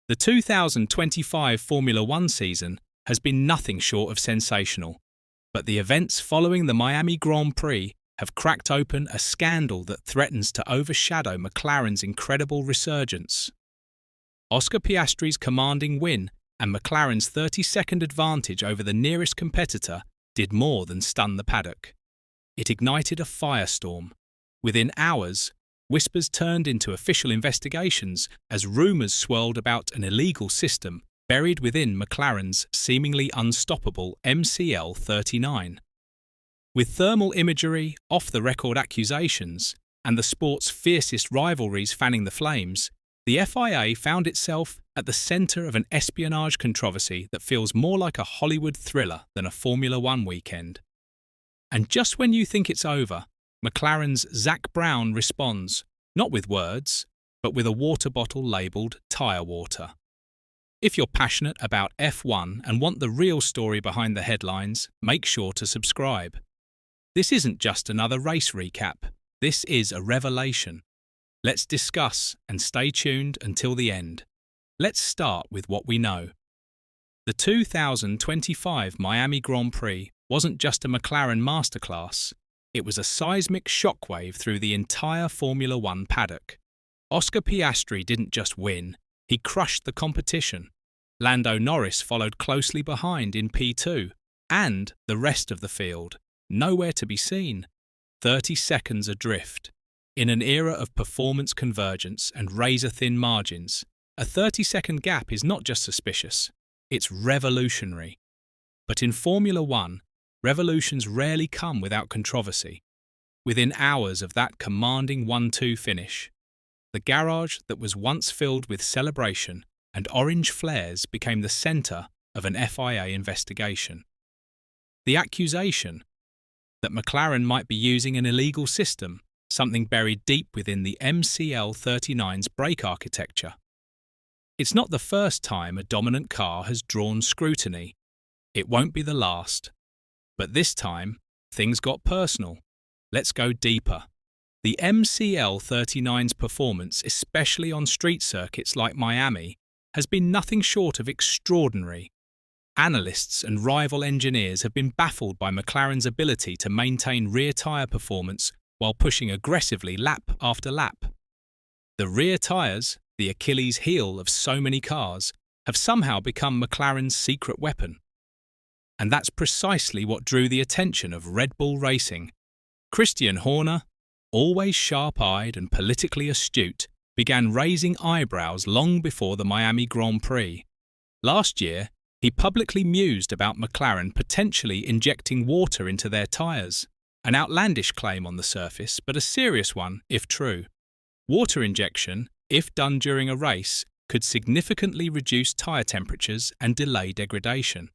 The 2025 Formula One season has been nothing short of sensational, but the events following the Miami Grand Prix have cracked open a scandal that threatens to overshadow McLaren's incredible resurgence. Oscar Piastri's commanding win and McLaren's 30-second advantage over the nearest competitor did more than stun the paddock. It ignited a firestorm. Within hours, whispers turned into official investigations as rumours swirled about an illegal system buried within McLaren's seemingly unstoppable MCL39. With thermal imagery, off-the-record accusations, and the sport's fiercest rivalries fanning the flames, the FIA found itself at the centre of an espionage controversy that feels more like a Hollywood thriller than a Formula One weekend. And just when you think it's over, McLaren's Zak Brown responds, not with words, but with a water bottle labelled tyre water. If you're passionate about F1 and want the real story behind the headlines, make sure to subscribe. This isn't just another race recap, this is a revelation. Let's discuss and stay tuned until the end. Let's start with what we know. The 2025 Miami Grand Prix wasn't just a McLaren masterclass. It was a seismic shockwave through the entire Formula One paddock. Oscar Piastri didn't just win, he crushed the competition. Lando Norris followed closely behind in P2, and the rest of the field, nowhere to be seen. 30 seconds adrift. In an era of performance convergence and razor-thin margins, a 30-second gap is not just suspicious, it's revolutionary. But in Formula One, revolutions rarely come without controversy. Within hours of that commanding 1-2 finish, the garage that was once filled with celebration and orange flares became the centre of an FIA investigation. The accusation that McLaren might be using an illegal system, something buried deep within the MCL39's brake architecture. It's not the first time a dominant car has drawn scrutiny. It won't be the last. But this time, things got personal. Let's go deeper. The MCL39's performance, especially on street circuits like Miami, has been nothing short of extraordinary. Analysts and rival engineers have been baffled by McLaren's ability to maintain rear tyre performance while pushing aggressively lap after lap. The rear tyres, the Achilles heel of so many cars, have somehow become McLaren's secret weapon. And that's precisely what drew the attention of RedBull Racing. Christian Horner, always sharp-eyed and politically astute, began raising eyebrows long before the Miami Grand Prix. Last year, he publicly mused about McLaren potentially injecting water into their tyres. An outlandish claim on the surface, but a serious one if true. Water injection, if done during a race, could significantly reduce tyre temperatures and delay degradation.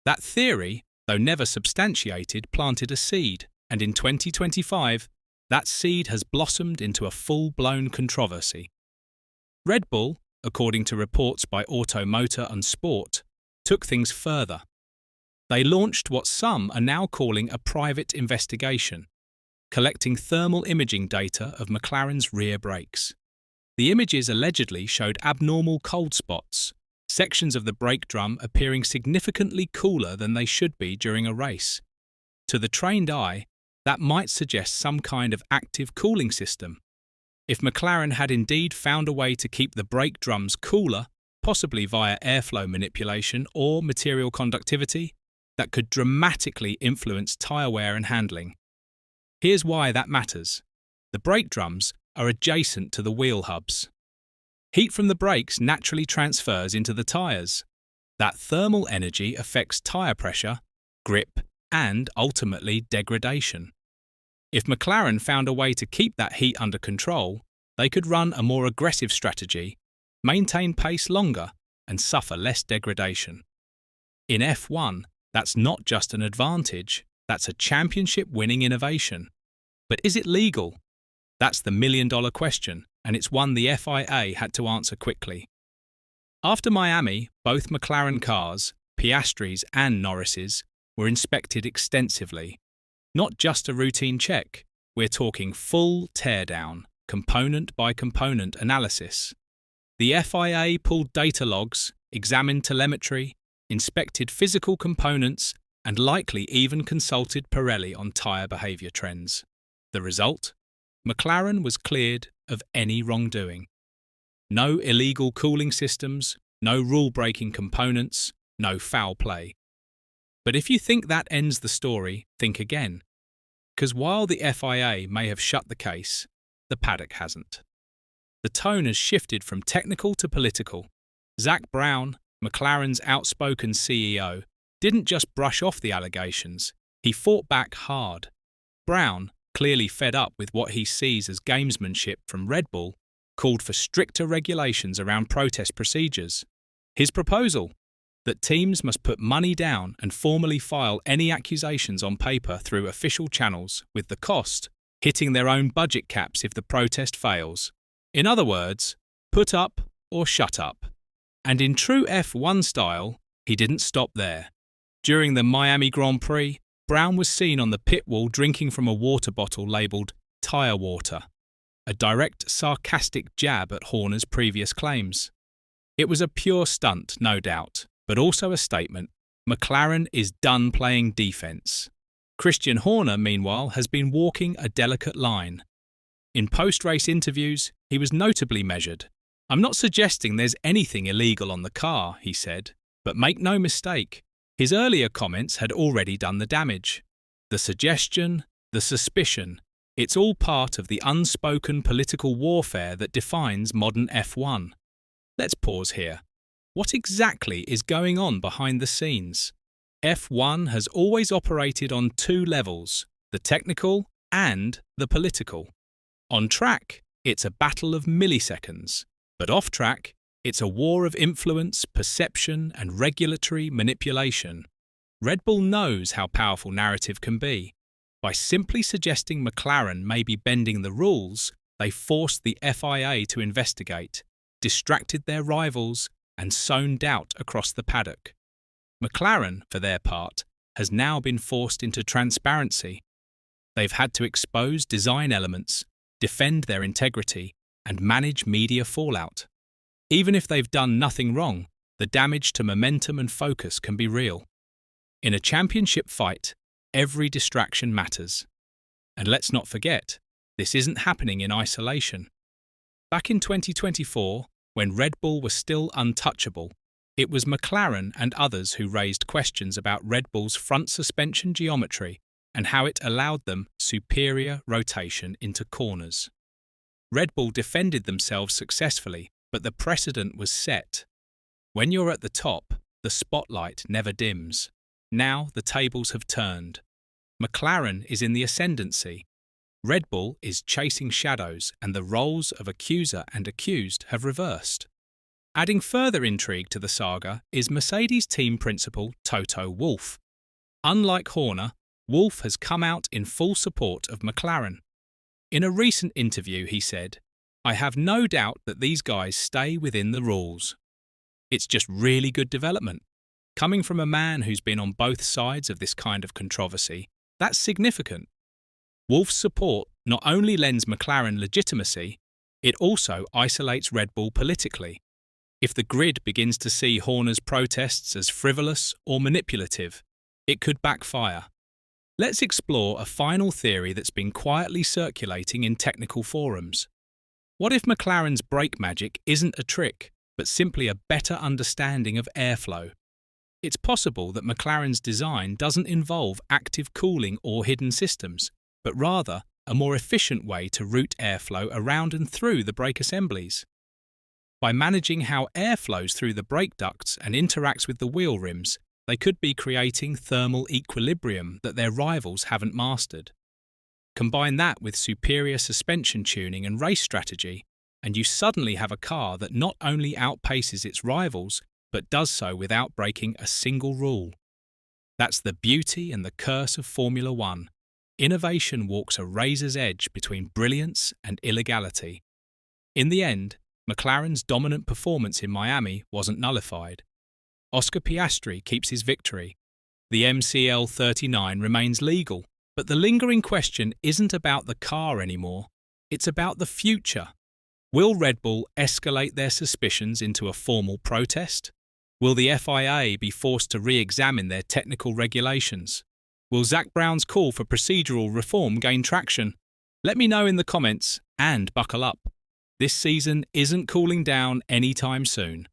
That theory, though never substantiated, planted a seed, and in 2025, that seed has blossomed into a full-blown controversy. Red Bull, according to reports by Auto, Motor and Sport, took things further. They launched what some are now calling a private investigation, collecting thermal imaging data of McLaren's rear brakes. The images allegedly showed abnormal cold spots, sections of the brake drum appearing significantly cooler than they should be during a race. To the trained eye, that might suggest some kind of active cooling system. If McLaren had indeed found a way to keep the brake drums cooler, possibly via airflow manipulation or material conductivity, that could dramatically influence tyre wear and handling. Here's why that matters. The brake drums are adjacent to the wheel hubs. Heat from the brakes naturally transfers into the tyres. That thermal energy affects tyre pressure, grip, and ultimately degradation. If McLaren found a way to keep that heat under control, they could run a more aggressive strategy, maintain pace longer, and suffer less degradation. In F1, that's not just an advantage, that's a championship-winning innovation. But is it legal? That's the million-dollar question, and it's one the FIA had to answer quickly. After Miami, both McLaren cars, Piastri's and Norris's, were inspected extensively. Not just a routine check, we're talking full teardown, component by component analysis. The FIA pulled data logs, examined telemetry, inspected physical components, and likely even consulted Pirelli on tyre behaviour trends. The result? McLaren was cleared of any wrongdoing. No illegal cooling systems, no rule-breaking components, no foul play. But if you think that ends the story, think again. Because while the FIA may have shut the case, the paddock hasn't. The tone has shifted from technical to political. Zak Brown, McLaren's outspoken CEO, didn't just brush off the allegations, he fought back hard. Brown, clearly fed up with what he sees as gamesmanship from RedBull, called for stricter regulations around protest procedures. His proposal: that teams must put money down and formally file any accusations on paper through official channels, with the cost hitting their own budget caps if the protest fails. In other words, put up or shut up. And in true F1 style, he didn't stop there. During the Miami Grand Prix, Brown was seen on the pit wall drinking from a water bottle labelled tyre water, a direct, sarcastic jab at Horner's previous claims. It was a pure stunt, no doubt, but also a statement. McLaren is done playing defence. Christian Horner, meanwhile, has been walking a delicate line. In post-race interviews, he was notably measured. "I'm not suggesting there's anything illegal on the car," he said, but make no mistake, his earlier comments had already done the damage. The suggestion, the suspicion, it's all part of the unspoken political warfare that defines modern F1. Let's pause here. What exactly is going on behind the scenes? F1 has always operated on two levels, the technical and the political. On track, it's a battle of milliseconds, but off track, it's a war of influence, perception, and regulatory manipulation. RedBull knows how powerful narrative can be. By simply suggesting McLaren may be bending the rules, they forced the FIA to investigate, distracted their rivals, and sown doubt across the paddock. McLaren, for their part, has now been forced into transparency. They've had to expose design elements, defend their integrity, and manage media fallout. Even if they've done nothing wrong, the damage to momentum and focus can be real. In a championship fight, every distraction matters. And let's not forget, this isn't happening in isolation. Back in 2024, when RedBull was still untouchable, it was McLaren and others who raised questions about RedBull's front suspension geometry and how it allowed them superior rotation into corners. RedBull defended themselves successfully, but the precedent was set. When you're at the top, the spotlight never dims. Now the tables have turned. McLaren is in the ascendancy. RedBull is chasing shadows, and the roles of accuser and accused have reversed. Adding further intrigue to the saga is Mercedes team principal Toto Wolff. Unlike Horner, Wolff has come out in full support of McLaren. In a recent interview, he said, "I have no doubt that these guys stay within the rules. It's just really good development. Coming from a man who's been on both sides of this kind of controversy, that's significant." Wolff's support not only lends McLaren legitimacy, it also isolates RedBull politically. If the grid begins to see Horner's protests as frivolous or manipulative, it could backfire. Let's explore a final theory that's been quietly circulating in technical forums. What if McLaren's brake magic isn't a trick, but simply a better understanding of airflow? It's possible that McLaren's design doesn't involve active cooling or hidden systems, but rather a more efficient way to route airflow around and through the brake assemblies. By managing how air flows through the brake ducts and interacts with the wheel rims, they could be creating thermal equilibrium that their rivals haven't mastered. Combine that with superior suspension tuning and race strategy, and you suddenly have a car that not only outpaces its rivals, but does so without breaking a single rule. That's the beauty and the curse of Formula One. Innovation walks a razor's edge between brilliance and illegality. In the end, McLaren's dominant performance in Miami wasn't nullified. Oscar Piastri keeps his victory. The MCL 39 remains legal, but the lingering question isn't about the car anymore. It's about the future. Will Red Bull escalate their suspicions into a formal protest? Will the FIA be forced to re-examine their technical regulations? Will Zak Brown's call for procedural reform gain traction? Let me know in the comments and buckle up. This season isn't cooling down anytime soon.